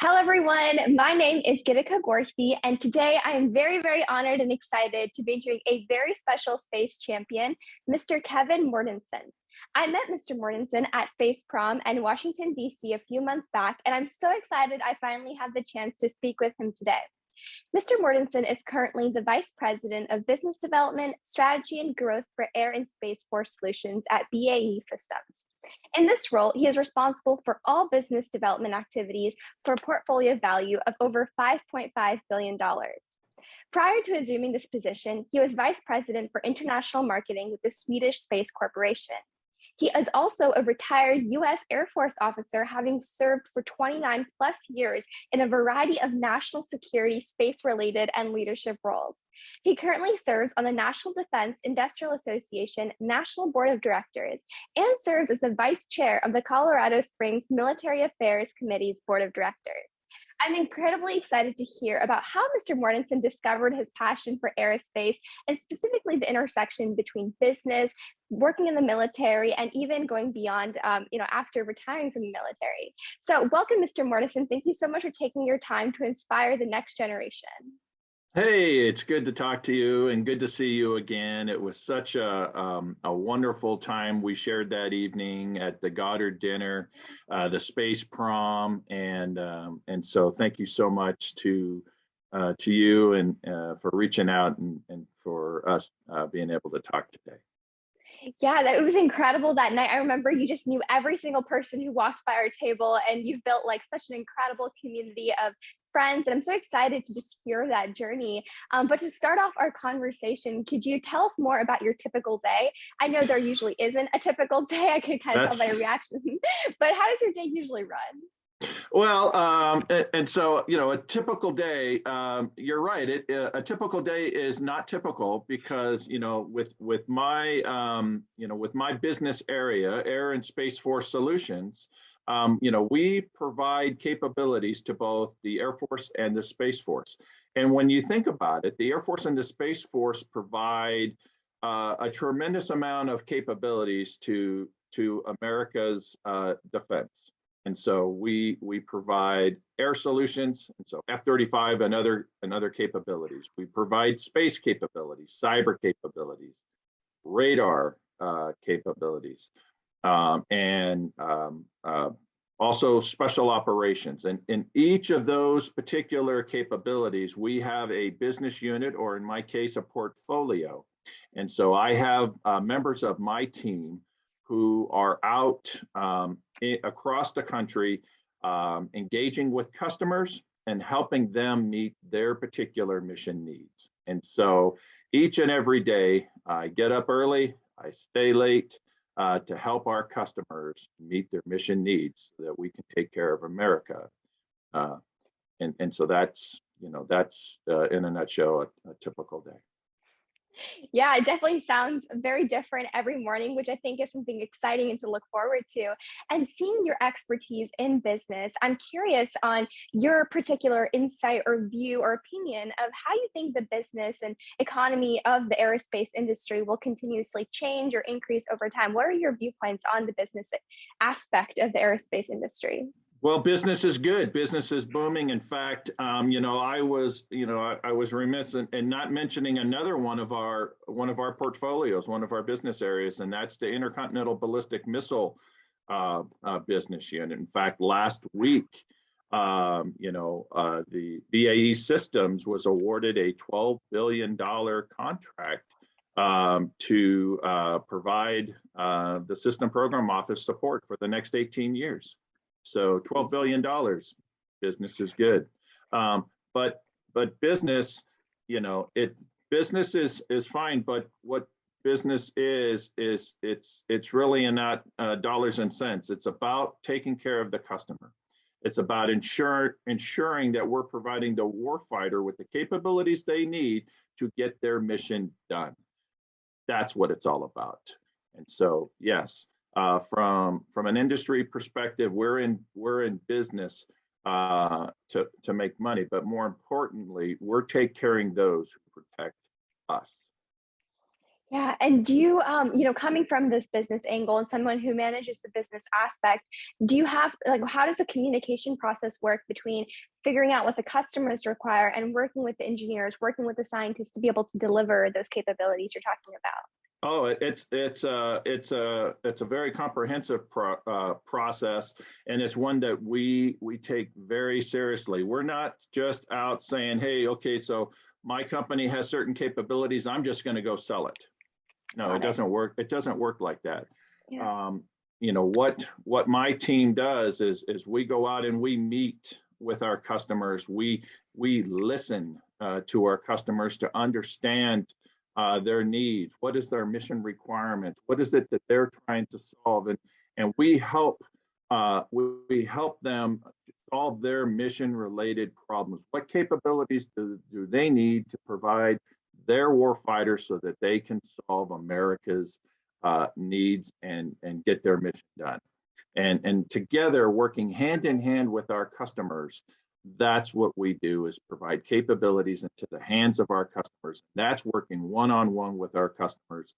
Hello, everyone. My name is Gitika Gorthy, and today I am very, very honored and excited to be interviewing a very special space champion, Mr. Kevin Mortensen. I met Mr. Mortensen at Space Prom in Washington, D.C. a few months back, and I'm so excited I finally have the chance to speak with him today. Mr. Mortensen is currently the Vice President of Business Development, Strategy, and Growth for Air and Space Force Solutions at BAE Systems. In this role, he is responsible for all business development activities for a portfolio value of over $5.5 billion. Prior to assuming this position, he was Vice President for International Marketing with the Swedish Space Corporation. He is also a retired U.S. Air Force officer, having served for 29 plus years in a variety of national security, space-related, and leadership roles. He currently serves on the National Defense Industrial Association National Board of Directors and serves as the Vice Chair of the Colorado Springs Military Affairs Committee's Board of Directors. I'm incredibly excited to hear about how Mr. Mortensen discovered his passion for aerospace and specifically the intersection between business, working in the military, and even going beyond, after retiring from the military. So welcome, Mr. Mortensen. Thank you so much for taking your time to inspire the next generation. Hey, it's good to talk to you and good to see you again. It was such a wonderful time we shared that evening at the Goddard dinner, the Space Prom, and so thank you so much to you and for reaching out and for us being able to talk today. Yeah, it was incredible that night. I remember you just knew every single person who walked by our table, and you've built like such an incredible community of friends. And I'm so excited to just hear that journey. But to start off our conversation, could you tell us more about your typical day? I know there usually isn't a typical day. I could kind of tell by your reaction, but how does your day usually run? Well, and so, a typical day, you're right. A typical day is not typical because, with my business area, Air and Space Force Solutions, we provide capabilities to both the Air Force and the Space Force. And when you think about it, the Air Force and the Space Force provide a tremendous amount of capabilities to America's defense. And so we provide air solutions, and so F-35 and other capabilities. We provide space capabilities, cyber capabilities, radar capabilities, and also special operations. And in each of those particular capabilities, we have a business unit, or in my case, a portfolio. And so I have members of my team who are out across the country, engaging with customers and helping them meet their particular mission needs. And so each and every day, I get up early, I stay late to help our customers meet their mission needs so that we can take care of America. And so that's in a nutshell, a typical day. Yeah, it definitely sounds very different every morning, which I think is something exciting and to look forward to. And seeing your expertise in business, I'm curious on your particular insight or view or opinion of how you think the business and economy of the aerospace industry will continuously change or increase over time. What are your viewpoints on the business aspect of the aerospace industry? Well, business is good. Business is booming. In fact, I was remiss in not mentioning another one of our portfolios, one of our business areas, and that's the Intercontinental Ballistic Missile business unit. In fact, last week, the BAE Systems was awarded a $12 billion contract to provide the System Program Office support for the next 18 years. So $12 billion, business is good. But business, business is fine, but what business is it's really not dollars and cents. It's about taking care of the customer. It's about ensuring that we're providing the warfighter with the capabilities they need to get their mission done. That's what it's all about. And so, yes. From an industry perspective, we're in business to make money, but more importantly, we're taking care of those who protect us. Yeah, and do you, coming from this business angle and someone who manages the business aspect, do you have like how does the communication process work between figuring out what the customers require and working with the engineers, working with the scientists to be able to deliver those capabilities you're talking about? Oh, it's a very comprehensive process, and it's one that we take very seriously. We're not just out saying, "Hey, okay, so my company has certain capabilities. I'm just going to go sell it." No, it Got it. doesn't work. It doesn't work like that. Yeah. Um, what my team does is we go out and we meet with our customers. We listen to our customers to understand their needs. What is their mission requirements? What is it that they're trying to solve? And we help them solve their mission related problems. What capabilities do they need to provide their warfighters so that they can solve America's needs and get their mission done? And together, working hand in hand with our customers, that's what we do, is provide capabilities into the hands of our customers. That's working one-on-one with our customers,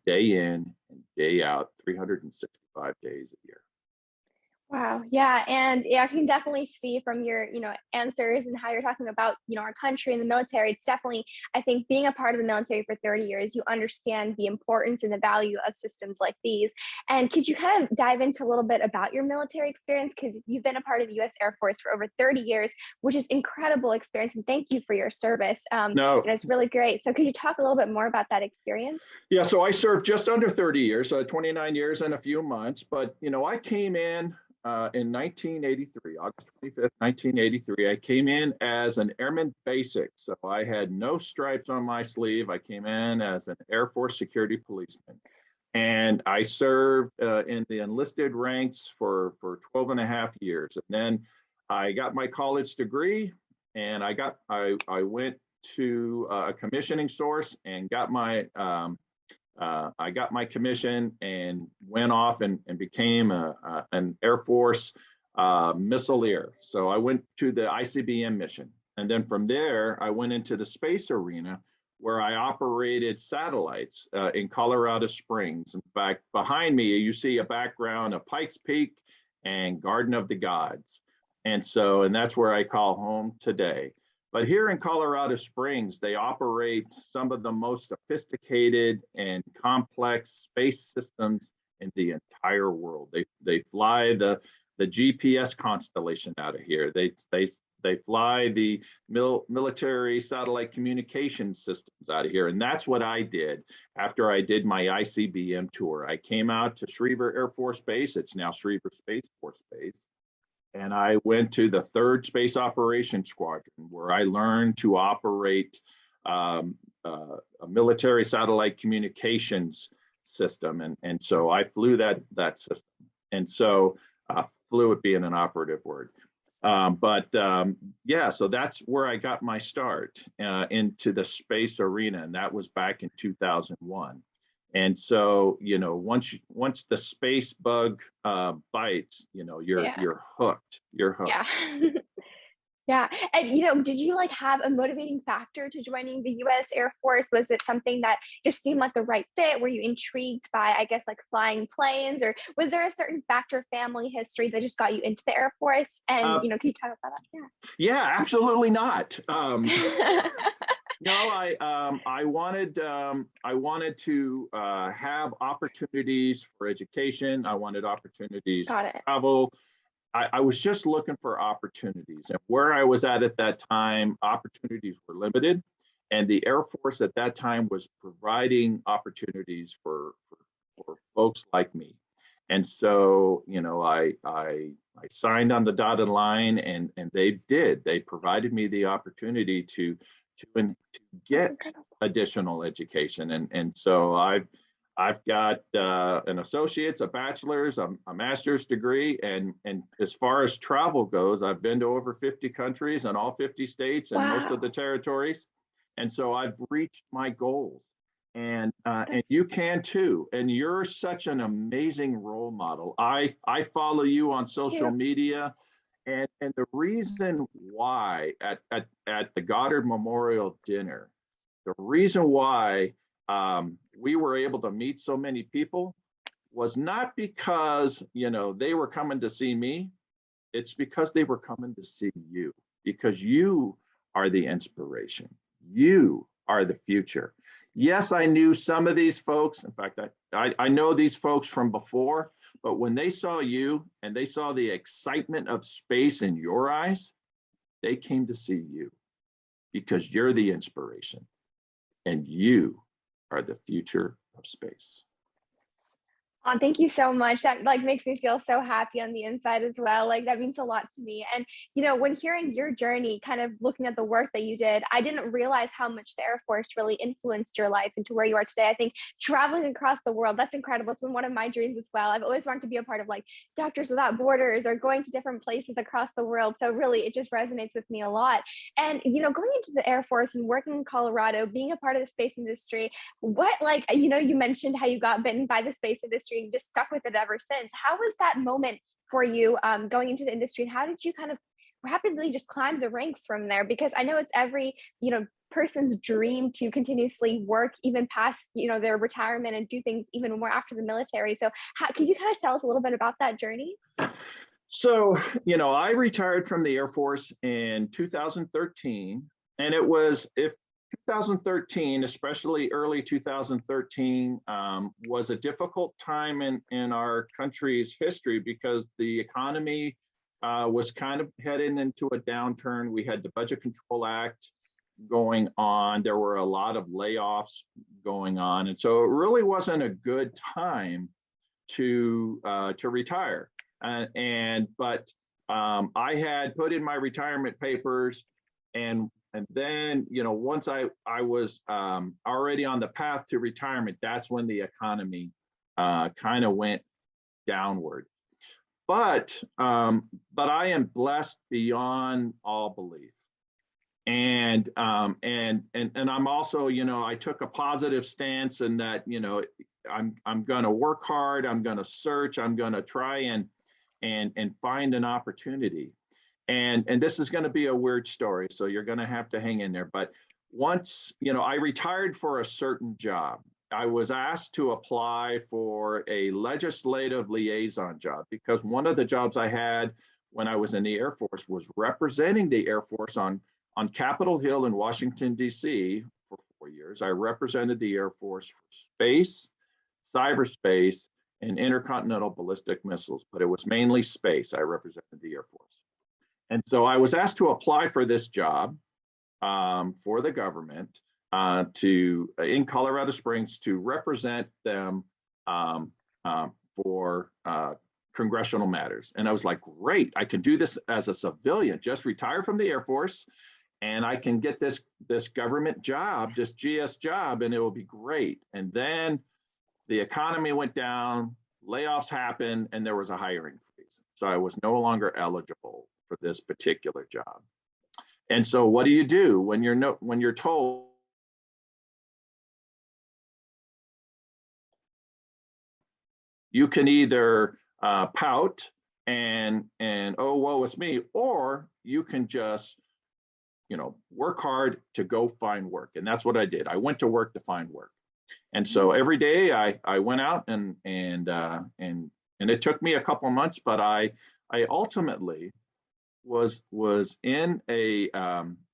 day in and day out, 365 days a year. Wow. Yeah. And yeah, I can definitely see from your, answers and how you're talking about, our country and the military. It's definitely, I think, being a part of the military for 30 years, you understand the importance and the value of systems like these. And could you kind of dive into a little bit about your military experience? Because you've been a part of the US Air Force for over 30 years, which is incredible experience. And thank you for your service. No, It's really great. So could you talk a little bit more about that experience? yeah, so I served just under 30 years, 29 years and a few months. But, I came in 1983, August 25th, 1983. I came in as an airman basic. So I had no stripes on my sleeve. I came in as an Air Force security policeman. And I served in the enlisted ranks for 12 and a half years. And then I got my college degree, and I went to a commissioning source and I got my commission and went off and became an Air Force missileer. So I went to the ICBM mission. And then from there, I went into the space arena where I operated satellites in Colorado Springs. In fact, behind me, you see a background of Pikes Peak and Garden of the Gods. And that's where I call home today. But here in Colorado Springs, they operate some of the most sophisticated and complex space systems in the entire world. They fly the GPS constellation out of here. They fly the military satellite communication systems out of here. And that's what I did after I did my ICBM tour. I came out to Schriever Air Force Base. It's now Schriever Space Force Base. And I went to the 3rd Space Operations Squadron, where I learned to operate a military satellite communications system. And so I flew that system. And so flew it being an operative word. Yeah, so that's where I got my start into the space arena. And that was back in 2001. And so, once the space bug bites, Yeah. you're hooked. You're hooked. Yeah. Yeah. And, did you like have a motivating factor to joining the US Air Force? Was it something that just seemed like the right fit? Were you intrigued by, I guess, like flying planes, or was there a certain factor, family history that just got you into the Air Force? And, Uh, can you talk about that? yeah, absolutely not. Yeah. No, I wanted to have opportunities for education. I wanted opportunities Got for it. travel. I was just looking for opportunities. And where I was at that time, opportunities were limited. And the Air Force at that time was providing opportunities for folks like me. And so, I signed on the dotted line, and they did. They provided me the opportunity to get additional education. And so I've got an associate's, a bachelor's, a master's degree, and as far as travel goes, I've been to over 50 countries and all 50 states and most of the Wow. territories, and so I've reached my goals, and you can too. And you're such an amazing role model. I follow you on social Yeah. media, and the reason why at the Goddard Memorial Dinner, the reason why we were able to meet so many people was not because, they were coming to see me. It's because they were coming to see you, because you are the inspiration. You are the future. Yes, I knew some of these folks. In fact, I know these folks from before, but when they saw you and they saw the excitement of space in your eyes, they came to see you because you're the inspiration and you are the future of space. Oh, thank you so much. That makes me feel so happy on the inside as well. Like that means a lot to me. And when hearing your journey, kind of looking at the work that you did, I didn't realize how much the Air Force really influenced your life into where you are today. I think traveling across the world, that's incredible. It's been one of my dreams as well. I've always wanted to be a part of Doctors Without Borders or going to different places across the world. So really, it just resonates with me a lot. And going into the Air Force and working in Colorado, being a part of the space industry, what you mentioned how you got bitten by the space industry and just stuck with it ever since. How was that moment for you going into the industry, and how did you kind of rapidly just climb the ranks from there? Because I know it's every person's dream to continuously work even past their retirement and do things even more after the military. So could you kind of tell us a little bit about that journey? So I retired from the Air Force in 2013, and it was 2013, especially early 2013, was a difficult time in our country's history because the economy was kind of heading into a downturn. We had the Budget Control Act going on. There were a lot of layoffs going on. And so it really wasn't a good time to retire. But I had put in my retirement papers, and then, once I was already on the path to retirement, that's when the economy kind of went downward. But I am blessed beyond all belief. And I'm also, I took a positive stance in that, I'm going to work hard, I'm going to search, I'm going to try and find an opportunity. And this is going to be a weird story, so you're going to have to hang in there. But once, I retired for a certain job. I was asked to apply for a legislative liaison job because one of the jobs I had when I was in the Air Force was representing the Air Force on Capitol Hill in Washington, D.C. for 4 years. I represented the Air Force for space, cyberspace, and intercontinental ballistic missiles, but it was mainly space. I represented the Air Force. And so I was asked to apply for this job for the government in Colorado Springs to represent them for congressional matters. And I was like, great, I can do this as a civilian, just retire from the Air Force, and I can get this government job, this GS job, and it will be great. And then the economy went down, layoffs happened, and there was a hiring freeze. So I was no longer eligible for this particular job. And so what do you do when you're told you can either pout and oh, woe is me, or you can just work hard to go find work. And that's what I did. I went to work to find work. And so every day I went out and it took me a couple of months, but I ultimately was in a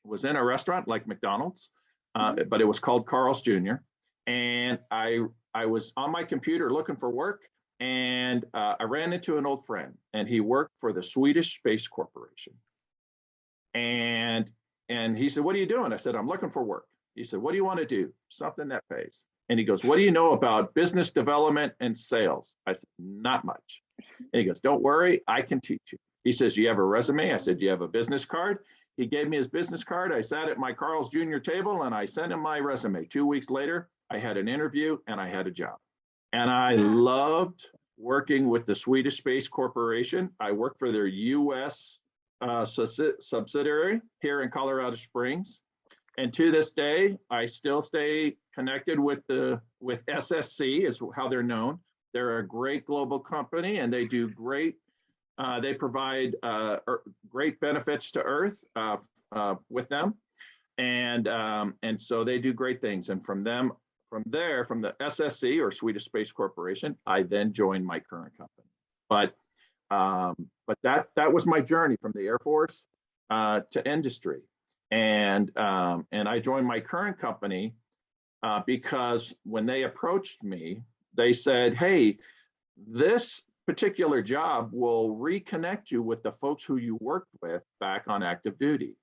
restaurant like McDonald's, but it was called Carl's Jr. And I was on my computer looking for work, and I ran into an old friend, and he worked for the Swedish Space Corporation. And he said, "What are you doing?" I said, "I'm looking for work." He said, "What do you want to do?" "Something that pays." And he goes, "What do you know about business development and sales?" I said, "Not much." And he goes, "Don't worry, I can teach you." He says, "You have a resume?" I said, "Do you have a business card?" He gave me his business card. I sat at my Carl's Jr. table and I sent him my resume. 2 weeks later, I had an interview and I had a job. And I loved working with the Swedish Space Corporation. I worked for their US subsidiary here in Colorado Springs. And to this day, I still stay connected with SSC, is how they're known. They're a great global company, and they do great. They provide great benefits to Earth with them, and so they do great things. And from them, from there, from the SSC or Swedish Space Corporation, I then joined my current company. But that was my journey from the Air Force to industry, and I joined my current company because when they approached me, they said, "Hey, this particular job will reconnect you with the folks who you worked with back on active duty,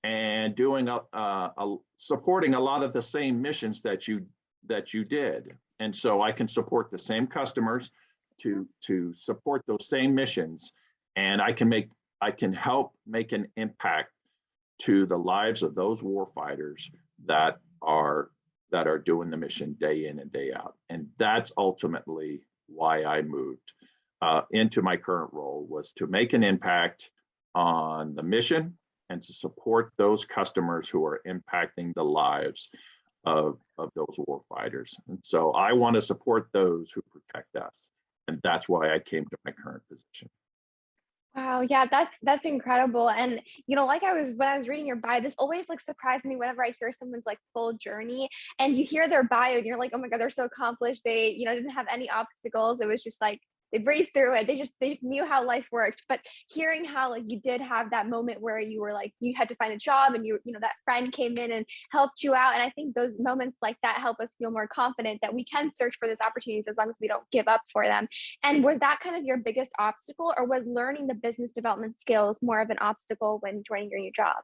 and doing supporting a lot of the same missions that you did, and so I can support the same customers to support those same missions, and I can help make an impact to the lives of those warfighters that are doing the mission day in and day out." And that's ultimately why I moved into my current role, was to make an impact on the mission and to support those customers who are impacting the lives of those warfighters. And so I want to support those who protect us. And that's why I came to my current position. Wow, yeah, that's incredible. And like when I was reading your bio, this always like surprised me whenever I hear someone's like full journey and you hear their bio and you're like, oh my God, they're so accomplished. They, didn't have any obstacles. It was just like they breezed through it. They just knew how life worked. But hearing how like you did have that moment where you were like you had to find a job and that friend came in and helped you out. And I think those moments like that help us feel more confident that we can search for those opportunities as long as we don't give up for them. And was that kind of your biggest obstacle, or was learning the business development skills more of an obstacle when joining your new job?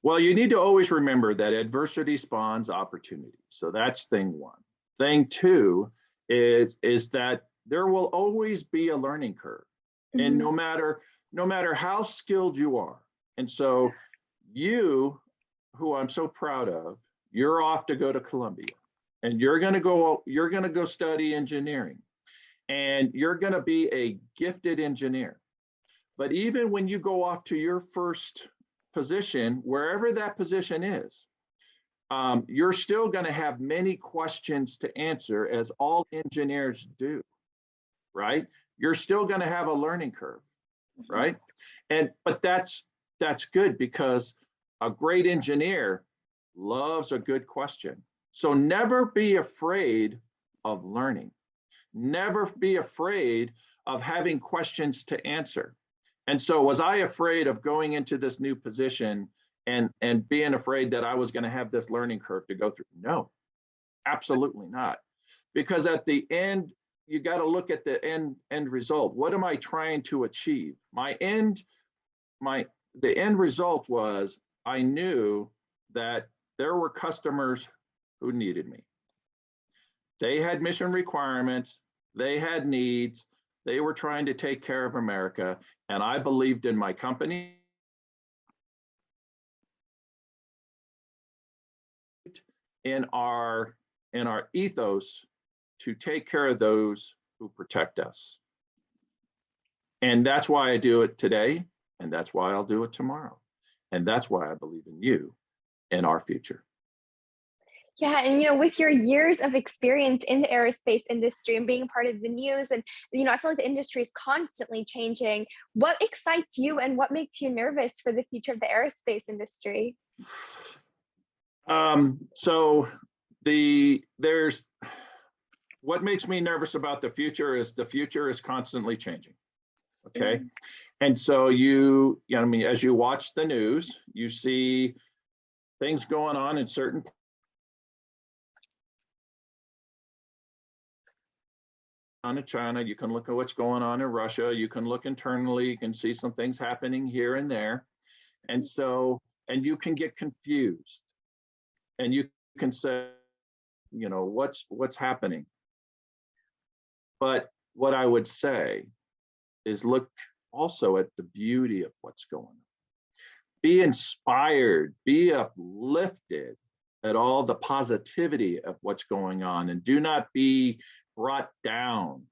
Well, you need to always remember that adversity spawns opportunity. So that's thing one. Thing two is that there will always be a learning curve, and no matter how skilled you are. And so you, who I'm so proud of, you're off to go to Columbia, and you're going to go study engineering, and you're going to be a gifted engineer. But even when you go off to your first position, wherever that position is, you're still going to have many questions to answer, as all engineers do, right? You're still going to have a learning curve, right? But that's good, because a great engineer loves a good question. So never be afraid of learning. Never be afraid of having questions to answer. And so was I afraid of going into this new position and being afraid that I was going to have this learning curve to go through? No, absolutely not. Because at the end, you got to look at the end result. What am I trying to achieve? The end result was, I knew that there were customers who needed me. They had mission requirements, they had needs, they were trying to take care of America, and I believed in my company, in our ethos, to take care of those who protect us. And that's why I do it today, and that's why I'll do it tomorrow. And that's why I believe in you and our future. Yeah, and with your years of experience in the aerospace industry and being a part of the news, and I feel like the industry is constantly changing. What excites you and what makes you nervous for the future of the aerospace industry? What makes me nervous about the future is constantly changing. Okay. Mm-hmm. And so as you watch the news, you see things going on in certain in China, you can look at what's going on in Russia, you can look internally, you can see some things happening here and there. And you can get confused, and you can say, what's happening? But what I would say is look also at the beauty of what's going on. Be inspired, be uplifted at all the positivity of what's going on, and do not be brought down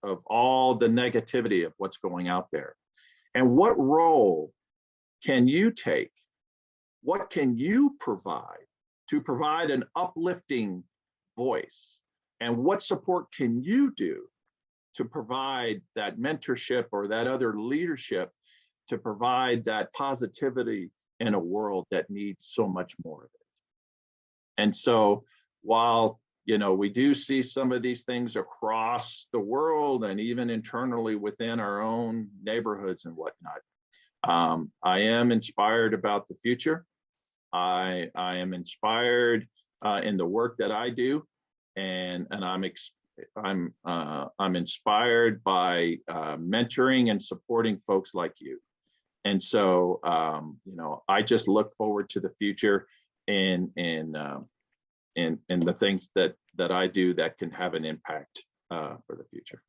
of all the negativity of what's going out there. And what role can you take? What can you provide to provide an uplifting voice? And what support can you do to provide that mentorship or that other leadership to provide that positivity in a world that needs so much more of it? And so while we do see some of these things across the world and even internally within our own neighborhoods and whatnot. I am inspired about the future. I am inspired in the work that I do, and I'm inspired by mentoring and supporting folks like you. And so I just look forward to the future and the things that I do that can have an impact for the future.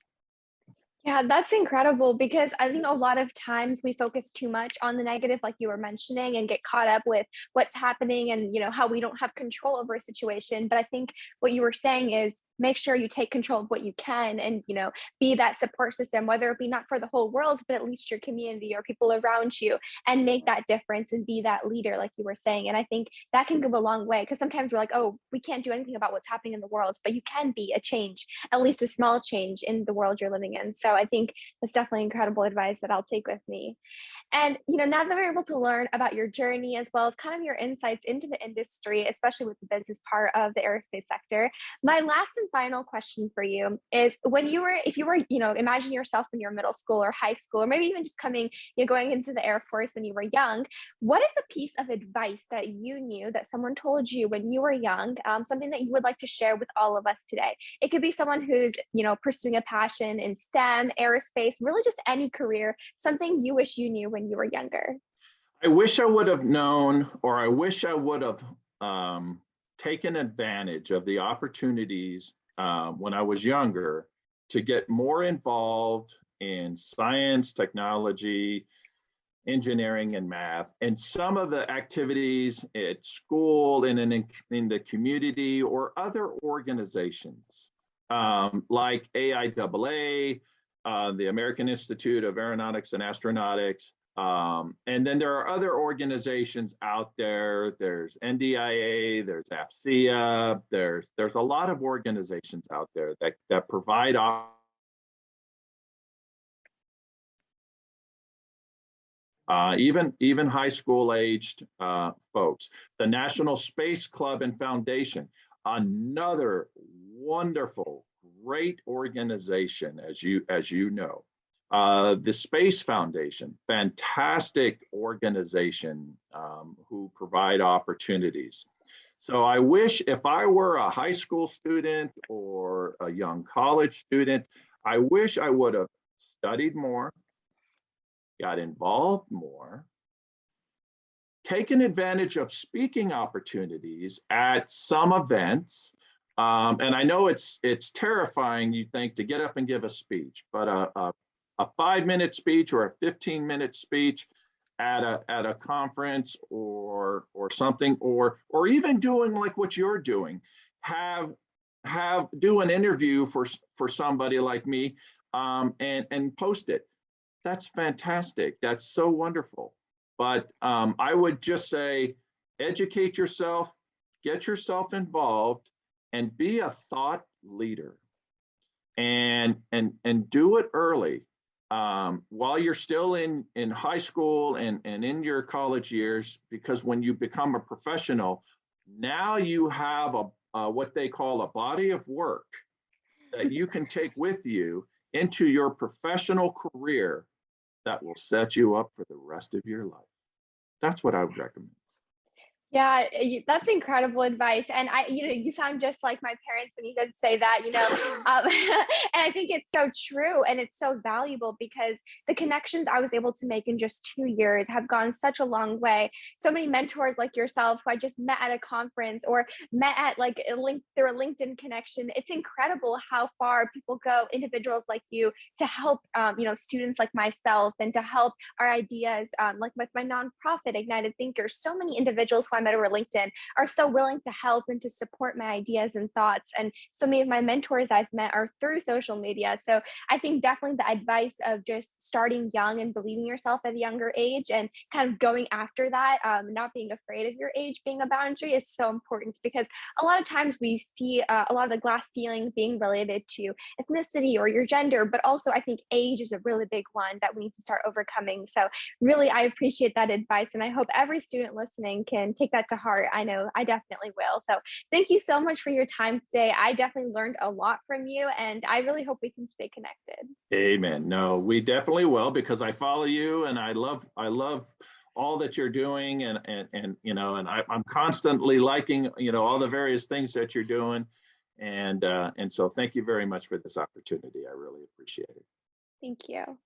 Yeah, that's incredible, because I think a lot of times we focus too much on the negative, like you were mentioning, and get caught up with what's happening and, how we don't have control over a situation. But I think what you were saying is make sure you take control of what you can and, be that support system, whether it be not for the whole world, but at least your community or people around you, and make that difference and be that leader, like you were saying. And I think that can go a long way, because sometimes we're like, oh, we can't do anything about what's happening in the world, but you can be a change, at least a small change in the world you're living in. So I think that's definitely incredible advice that I'll take with me. And, now that we're able to learn about your journey as well as kind of your insights into the industry, especially with the business part of the aerospace sector, my last and final question for you is if you were, imagine yourself in your middle school or high school, or maybe even just going into the Air Force when you were young, what is a piece of advice that you knew that someone told you when you were young, something that you would like to share with all of us today? It could be someone who's, pursuing a passion in STEM, aerospace, really just any career, something you wish you knew when you were younger. I wish I would have known, or I wish I would have taken advantage of the opportunities when I was younger to get more involved in science, technology, engineering, and math, and some of the activities at school and in the community or other organizations like AIAA, the American Institute of Aeronautics and Astronautics. And then there are other organizations out there. There's NDIA, there's AFCEA, there's a lot of organizations out there that provide even high school aged folks. The National Space Club and Foundation, another wonderful, great organization, as you know. The Space Foundation, fantastic organization who provide opportunities. So I wish, if I were a high school student or a young college student, I wish I would have studied more, got involved more, taken advantage of speaking opportunities at some events. And I know it's terrifying, you think, to get up and give a speech, but a 5-minute speech or a 15-minute speech at a conference or something, or even doing like what you're doing, do an interview for somebody like me, and post it. That's fantastic. That's so wonderful. But I would just say, educate yourself, get yourself involved, and be a thought leader, and do it early. While you're still in high school and in your college years, because when you become a professional, now you have what they call a body of work that you can take with you into your professional career that will set you up for the rest of your life. That's what I would recommend. Yeah, that's incredible advice. And you sound just like my parents when you did say that, and I think it's so true. And it's so valuable, because the connections I was able to make in just 2 years have gone such a long way. So many mentors like yourself who I just met at a conference or met at through a LinkedIn connection. It's incredible how far people go, individuals like you, to help, students like myself, and to help our ideas, like with my nonprofit, IgnitedThinkers. So many individuals who I met over LinkedIn are so willing to help and to support my ideas and thoughts. And so many of my mentors I've met are through social media. So I think definitely the advice of just starting young and believing yourself at a younger age and kind of going after that, not being afraid of your age being a boundary, is so important, because a lot of times we see a lot of the glass ceiling being related to ethnicity or your gender, but also I think age is a really big one that we need to start overcoming. So really, I appreciate that advice, and I hope every student listening can take take that to heart. I know I definitely will. So thank you so much for your time today. I definitely learned a lot from you, and I really hope we can stay connected. Amen. No, we definitely will, because I follow you and I love all that you're doing, and I'm constantly liking, all the various things that you're doing. And so thank you very much for this opportunity. I really appreciate it. Thank you.